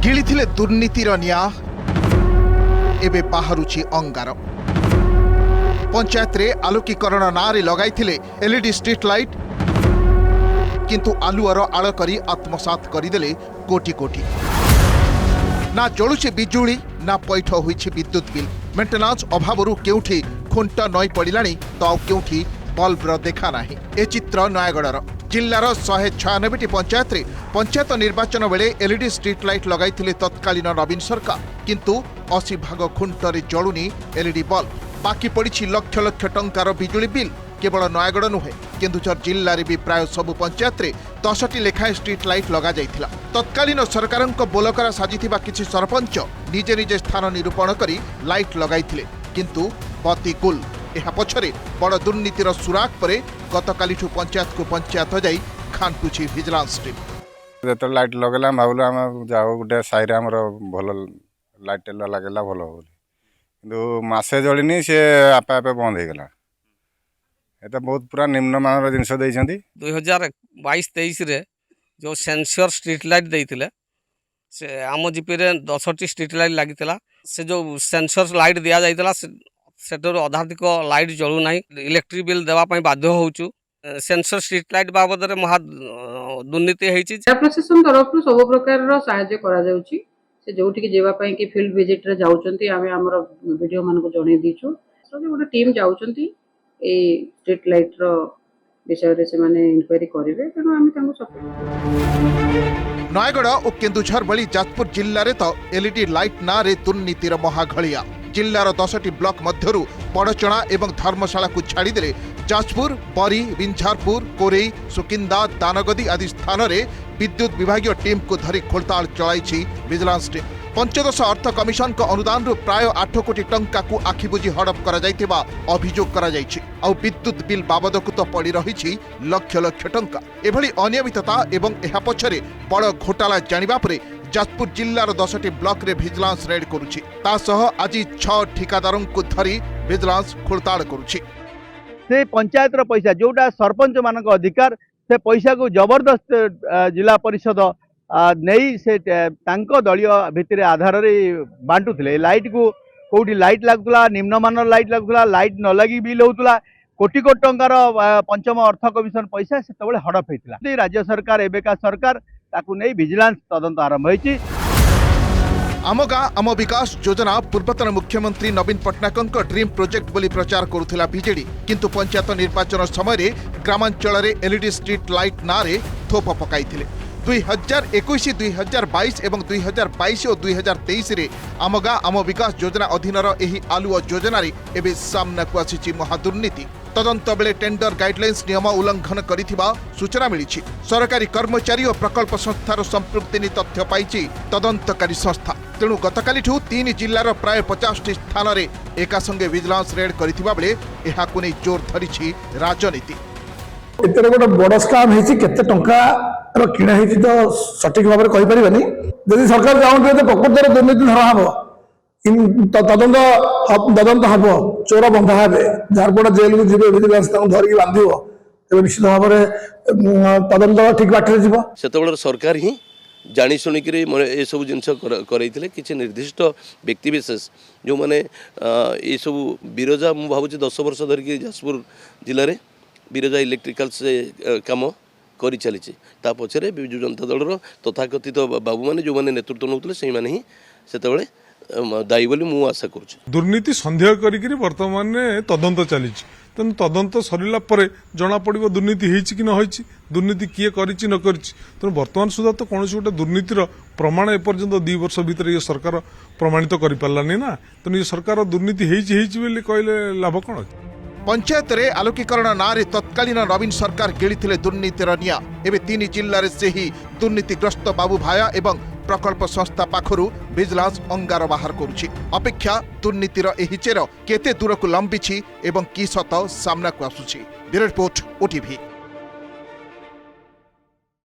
ଗିଳିଥିଲେ ଦୁର୍ନୀତିର ନିଆଁ ଏବେ ବାହାରୁଛି ଅଙ୍ଗାର। ପଞ୍ଚାୟତରେ ଆଲୋକୀକରଣ ନାଁରେ ଲଗାଇଥିଲେ ଏଲଇଡି ଷ୍ଟ୍ରିଟ୍ ଲାଇଟ୍, କିନ୍ତୁ ଆଲୁଅର ଆଳ କରି ଆତ୍ମସାତ କରିଦେଲେ କୋଟି କୋଟି। ନା ଜଳୁଛି ବିଜୁଳି, ନା ପୈଠ ହୋଇଛି ବିଦ୍ୟୁତ୍ ବିଲ୍। ମେଣ୍ଟେନାନ୍ସ ଅଭାବରୁ କେଉଁଠି ଖୁଣ୍ଟ ନଈ ପଡ଼ିଲାଣି ତ ଆଉ କେଉଁଠି ବଲ୍ବର ଦେଖା ନାହିଁ। ଏ ଚିତ୍ର ନୟାଗଡ଼ର। ଜିଲ୍ଲାର 196ଟି ପଞ୍ଚାୟତରେ ପଞ୍ଚାୟତ ନିର୍ବାଚନ ବେଳେ ଏଲଇଡି ଷ୍ଟ୍ରିଟ୍ ଲାଇଟ୍ ଲଗାଇଥିଲେ ତତ୍କାଳୀନ ନବୀନ ସରକାର, କିନ୍ତୁ 80 ଭାଗ ଖୁଣ୍ଟରେ ଜଳୁନି ଏଲଇଡି ବଲ୍ବ। ବାକି ପଡ଼ିଛି ଲକ୍ଷ ଲକ୍ଷ ଟଙ୍କାର ବିଜୁଳି ବିଲ୍। କେବଳ ନୟାଗଡ଼ ନୁହେଁ, କେନ୍ଦୁଝର ଜିଲ୍ଲାରେ ବି ପ୍ରାୟ ସବୁ ପଞ୍ଚାୟତରେ 10ଟି ଲେଖାଏଁ ଷ୍ଟ୍ରିଟ୍ ଲାଇଟ୍ ଲଗାଯାଇଥିଲା। ତତ୍କାଳୀନ ସରକାରଙ୍କ ବୋଲକରା ସାଜିଥିବା କିଛି ସରପଞ୍ଚ ନିଜେ ନିଜେ ସ୍ଥାନ ନିରୂପଣ କରି ଲାଇଟ୍ ଲଗାଇଥିଲେ, କିନ୍ତୁ ବତିଗୁଲ। ଏହା ପଛରେ ବଡ଼ ଦୁର୍ନୀତିର ସୁରାକ ପରେ ଗତକାଲିଠୁ ପଞ୍ଚାୟତକୁ ପଞ୍ଚାୟତ ଯାଇ ଖାଣ୍ଟୁଛି ଭିଜିଲାନ୍ସ ଟିମ୍। ଯେତେବେଳେ ଲାଇଟ୍ ଲଗେଇଲା ଭାବିଲୁ ଆମେ ଯାଉ ଗୋଟେ ସାହିରେ ଆମର ଭଲ ଲାଇଟ୍ ଲାଗିଲା ଭଲ ହେବ ବୋଲି, କିନ୍ତୁ ମାସେ ଜଳିନି ସେ ଆପେ ଆପେ ବନ୍ଦ ହେଇଗଲା। এটা ବହୁତ ପୁରା ନିମ୍ନମାନର ଜିନିଷ ଦେଇଛନ୍ତି। 2022-23ରେ ଯେଉଁ ସେନ୍ସର ଷ୍ଟ୍ରିଟ୍ ଲାଇଟ୍ ଦେଇଥିଲେ, ସେ ଆମ ଜିପିରେ 10ଟି ଷ୍ଟ୍ରିଟ୍ ଲାଇଟ୍ ଲାଗିଥିଲା। ସେ ଯେଉଁ ସେନ୍ସର ଲାଇଟ୍ ଦିଆଯାଇଥିଲା ସେଠାରୁ ଅଧାଧିକ ଲାଇଟ୍ ଜଳୁନାହିଁ। ଇଲେକ୍ଟ୍ରିକ୍ ବିଲ୍ ଦେବା ପାଇଁ ବାଧ୍ୟ ହେଉଛୁ। ସେନ୍ସର ଷ୍ଟ୍ରିଟ୍ ଲାଇଟ୍ ବାବଦରେ ମହା ଦୁର୍ନୀତି ହେଇଛି। ପ୍ରଶାସନ ତରଫରୁ ସବୁ ପ୍ରକାରର ସାହାଯ୍ୟ କରାଯାଉଛି। ସେ ଯୋଉଠିକି ଯିବା ପାଇଁ କି ଫିଲ୍ଡ ଭିଜିଟ୍ରେ ଯାଉଛନ୍ତି, ଆମେ ଆମର ଭିଡ଼ିଓ ମାନଙ୍କୁ ଜଣେଇ ଦେଇଛୁ। ଗୋଟେ ଟିମ୍ ଯାଉଛନ୍ତି, এই ଷ୍ଟ୍ରିଟ୍ ଲାଇଟ୍ର ବିଷୟରେ ସେମାନେ ଇନକ୍ୱାରି କରିବେ, ତେଣୁ ଆମେ ତାଙ୍କୁ ସପୋର୍ଟ। ନୟାଗଡ଼ ଓ କେନ୍ଦୁଝର ଭଳି ଯାଜପୁର ଜିଲ୍ଲାରେ ତ ଏଲଇଡି ଲାଇଟ୍ ନାଁରେ ଦୁର୍ନୀତିର ମହାଘଳିଆ। ଜିଲ୍ଲାର 10ଟି ବ୍ଲକ ମଧ୍ୟରୁ ବଡ଼ଚଣା ଏବଂ ଧର୍ମଶାଳାକୁ ଛାଡ଼ିଦେଲେ ଯାଜପୁର, ବରୀ, ବିଞ୍ଝାରପୁର, କୋରେଇ, ସୁକିନ୍ଦା, ଦାନଗଦି ଆଦି ସ୍ଥାନରେ ବିଦ୍ୟୁତ୍ ବିଭାଗୀୟ ଟିମ୍କୁ ଧରି ଖୋଳତାଡ଼ ଚଳାଇଛି ଭିଜିଲାନ୍ସ ଟିମ୍। ପଞ୍ଚଦଶ ଅର୍ଥ କମିଶନଙ୍କ ଅନୁଦାନରୁ ପ୍ରାୟ 8 କୋଟି ଟଙ୍କାକୁ ଆଖିବୁଜି ହଡପ କରାଯାଇଥିବା ଅଭିଯୋଗ କରାଯାଇଛି। ଆଉ ବିଦ୍ୟୁତ୍ ବିଲ୍ ବାବଦକୁ ତ ପଡ଼ି ରହିଛି ଲକ୍ଷ ଲକ୍ଷ ଟଙ୍କା। ଏଭଳି ଅନିୟମିତତା ଏବଂ ଏହା ପଛରେ ବଡ଼ ଘୋଟାଲା ଜାଣିବା ପରେ ଯାଜପୁର ଜିଲ୍ଲାର 10ଟି ବ୍ଲକରେ ଭିଜିଲାନ୍ସ ରେଡ୍ କରୁଛି। ତା ସହ ଆଜି 6 ଠିକାଦାରଙ୍କୁ ଧରି ଭିଜିଲାନ୍ସ ଖୋଳତାଡ଼ କରୁଛି। ସେ ପଞ୍ଚାୟତର ପଇସା ଯୋଉଟା ସରପଞ୍ଚ ମାନଙ୍କ ଅଧିକାର, ସେ ପଇସାକୁ ଜବରଦସ୍ତ ଜିଲ୍ଲା ପରିଷଦ ନେଇ ସେ ତାଙ୍କ ଦଳୀୟ ଭିତରେ ଆଧାରରେ ବାଣ୍ଟୁଥିଲେ। ଲାଇଟ୍କୁ କୋଉଠି ଲାଇଟ୍ ଲାଗୁଥିଲା, ନିମ୍ନମାନର ଲାଇଟ୍ ଲାଗୁଥିଲା, ଲାଇଟ୍ ନ ଲାଗି ବିଲ୍ ହେଉଥିଲା। କୋଟି କୋଟି ଟଙ୍କାର ପଞ୍ଚମ ଅର୍ଥ କମିଶନ ପଇସା ସେତେବେଳେ ହଡପ ହେଇଥିଲା। ରାଜ୍ୟ ସରକାର ଏବେକା ସରକାର ତାକୁ ନେଇ ଭିଜିଲାନ୍ସ ତଦନ୍ତ ଆରମ୍ଭ ହୋଇଛି। ଆମ ଗାଁ ଆମ ବିକାଶ ଯୋଜନା ପୂର୍ବତନ ମୁଖ୍ୟମନ୍ତ୍ରୀ ନବୀନ ପଟ୍ଟନାୟକଙ୍କ ଡ୍ରିମ୍ ପ୍ରୋଜେକ୍ଟ ବୋଲି ପ୍ରଚାର କରୁଥିଲା ବିଜେଡି, କିନ୍ତୁ ପଞ୍ଚାୟତ ନିର୍ବାଚନ ସମୟରେ ଗ୍ରାମାଞ୍ଚଳରେ ଏଲଇଡି ଷ୍ଟ୍ରିଟ୍ ଲାଇଟ୍ ନାଁରେ ଥୋପ ପକାଇଥିଲେ। 2021, 2022 ଏବଂ 2022 ଓ 2023ରେ ଆମ ଗାଁ ଆମ ବିକାଶ ଯୋଜନା ଅଧୀନର ଏହି ଆଲୁଅ ଯୋଜନାରେ ଏବେ ସାମ୍ନାକୁ ଆସିଛି ମହାଦୁର୍ନୀତି। ତଦନ୍ତ ବେଳେ ଟେଣ୍ଡର ଗାଇଡଲାଇନ୍ସ ନିୟମ ଉଲ୍ଲଂଘନ କରିଥିବା ସୂଚନା ମିଳିଛି। ସରକାରୀ କର୍ମଚାରୀ ଓ ପ୍ରକଳ୍ପ ସଂସ୍ଥାର ସମ୍ପୃକ୍ତି ନେଇ ତଥ୍ୟ ପାଇଛି ତଦନ୍ତକାରୀ ସଂସ୍ଥା। ତେଣୁ ଗତକାଲିଠୁ 3 ଜିଲ୍ଲାର ପ୍ରାୟ 50ଟି ସ୍ଥାନରେ ଏକାସଙ୍ଗେ ଭିଜିଲାନ୍ସ ରେଡ୍ କରିଥିବା ବେଳେ ଏହାକୁ ନେଇ ଜୋର ଧରିଛି ରାଜନୀତି। ଏଥିରେ ଗୋଟେ ବଡ଼ ସ୍କାମ୍ ହେଇଛି। କେତେ ଟଙ୍କାର କିଣା ହେଇଛି ତ ସଠିକ ଭାବରେ କହିପାରିବାନି। ଯଦି ସରକାର ଚାହୁଁଥିବେ ପ୍ରକୃତରେ ଦୁର୍ନୀତି ଧରା ହେବ, ତଦନ୍ତ ହେବ, ଚୋର ବନ୍ଧା ହେବେ, ଝାରପଡ଼ା ଜେଲକୁ ଯିବେ, ଭିଜିଲାନ୍ସ ତାଙ୍କୁ ଧରିକି ବାନ୍ଧିବ, ତେବେ ନିଶ୍ଚିତ ଭାବରେ ତଦନ୍ତ ଠିକ ବାଟରେ ଯିବ। ସେତେବେଳେ ସରକାର ହିଁ ଜାଣି ଶୁଣିକିରି ଏସବୁ ଜିନିଷ କରାଇଥିଲେ। କିଛି ନିର୍ଦ୍ଦିଷ୍ଟ ବ୍ୟକ୍ତିବିଶେଷ ଯେଉଁମାନେ ଏସବୁ ବିରଜା, ମୁଁ ଭାବୁଛି 10 ବର୍ଷ ଧରିକି ଯାଜପୁର ଜିଲ୍ଲାରେ ବିରଜା ଇଲେକ୍ଟ୍ରିକାଲ୍ସ କାମ କରି ଚାଲିଛି। ତା ପଛରେ ବିଜୁ ଜନତା ଦଳର ତଥାକଥିତ ବାବୁମାନେ ଯେଉଁମାନେ ନେତୃତ୍ୱ ନେଉଥିଲେ ସେଇମାନେ ହିଁ ସେତେବେଳେ ଦାୟୀ ବୋଲି ମୁଁ ଆଶା କରୁଛି। ଦୁର୍ନୀତି ସନ୍ଦେହ କରିକି ବର୍ତ୍ତମାନ ତଦନ୍ତ ଚାଲିଛି। ତେଣୁ ତଦନ୍ତ ସରିଲା ପରେ ଜଣାପଡ଼ିବ ଦୁର୍ନୀତି ହେଇଛି କି ନ ହେଇଛି, ଦୁର୍ନୀତି କିଏ କରିଛି ନ କରିଛି। ତେଣୁ ବର୍ତ୍ତମାନ ସୁଦ୍ଧା ତ କୌଣସି ଗୋଟେ ଦୁର୍ନୀତିର ପ୍ରମାଣ ଏପର୍ଯ୍ୟନ୍ତ 2 ବର୍ଷ ଭିତରେ ଏ ସରକାର ପ୍ରମାଣିତ କରିପାରିଲାନି ନା। ତେଣୁ ଏ ସରକାର ଦୁର୍ନୀତି ହେଇଛି ବୋଲି କହିଲେ ଲାଭ କ'ଣ? ପଞ୍ଚାୟତରେ ଆଲୋକୀକରଣ ନାଁରେ ତତ୍କାଳୀନ ନବୀନ ସରକାର ଗିଳିଥିଲେ ଦୁର୍ନୀତିର ନିଆଁ। ଏବେ 3 ଜିଲ୍ଲାରେ ସେହି ଦୁର୍ନୀତିଗ୍ରସ୍ତ ବାବୁ ଭାୟା ଏବଂ ପ୍ରକଳ୍ପ ସଂସ୍ଥା ପାଖରୁ ଭିଜିଲାନ୍ସ ଅଙ୍ଗାର ବାହାର କରୁଛି। ଅପେକ୍ଷା ଦୁର୍ନୀତିର ଏହି ଚେର କେତେ ଦୂରକୁ ଲମ୍ବିଛି ଏବଂ କି ସତ ସାମ୍ନାକୁ ଆସୁଛି। Bureau report, OTV।